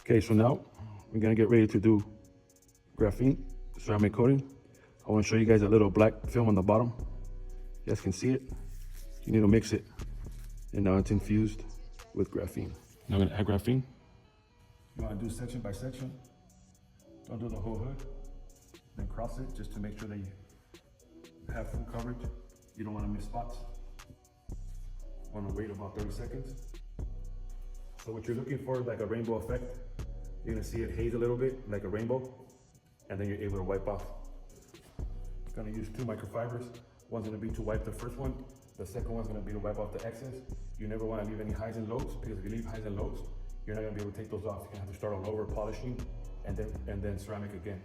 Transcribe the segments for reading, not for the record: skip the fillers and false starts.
Okay, so now we're gonna get ready to do graphene ceramic coating. I want to show you guys a little black film on the bottom. You guys can see it. You need to mix it, and now it's infused with graphene. Now I'm gonna add graphene. You want to do section by section. Don't do the whole hood. Then cross it just to make sure that you have full coverage. You don't want to miss spots. Want to wait about 30 seconds. So what you're looking for, like a rainbow effect, you're gonna see it haze a little bit, like a rainbow, and then you're able to wipe off. Gonna use 2 microfibers. One's gonna be to wipe the first one. The second one's gonna be to wipe off the excess. You never wanna leave any highs and lows, because if you leave highs and lows, you're not gonna be able to take those off. You're gonna have to start all over polishing and then ceramic again.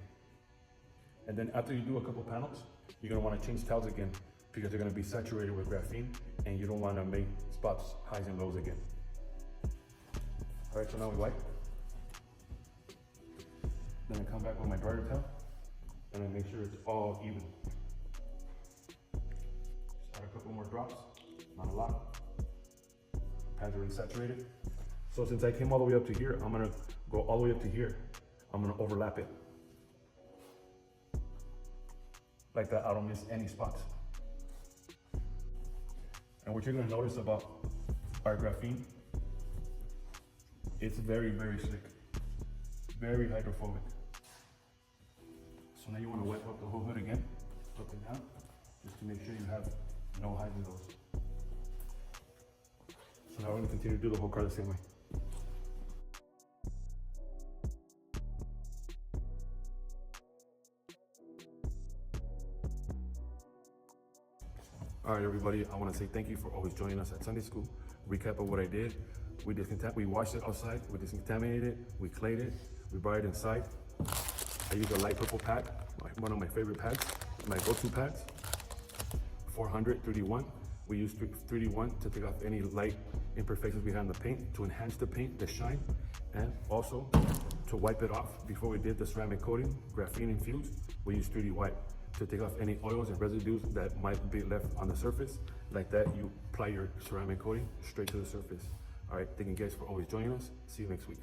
And then after you do a couple panels, you're gonna wanna change towels again, because they're gonna be saturated with graphene, and you don't wanna make spots, highs and lows again. All right, so now we wipe. Then I come back with my dryer towel, and I make sure it's all even. Just add a couple more drops, not a lot. Pads already saturated. So since I came all the way up to here, I'm gonna go all the way up to here. I'm gonna overlap it. Like that, I don't miss any spots. And what you're gonna notice about our graphene, it's very, very slick, very hydrophobic. So now you want to wipe up the whole hood again, up and down, just to make sure you have no highs and lows. So now we're going to continue to do the whole car the same way. All right, everybody, I want to say thank you for always joining us at Sunday school. Recap of what I did. We washed it outside, we decontaminated it, we clayed it, we brought it inside. I used a light purple pad, one of my favorite pads, my go-to pads, 400 3D1. We used 3D1 to take off any light imperfections we had in the paint, to enhance the paint, the shine, and also to wipe it off. Before we did the ceramic coating, graphene infused, we used 3D wipe to take off any oils and residues that might be left on the surface. Like that, you apply your ceramic coating straight to the surface. All right, thank you guys for always joining us. See you next week.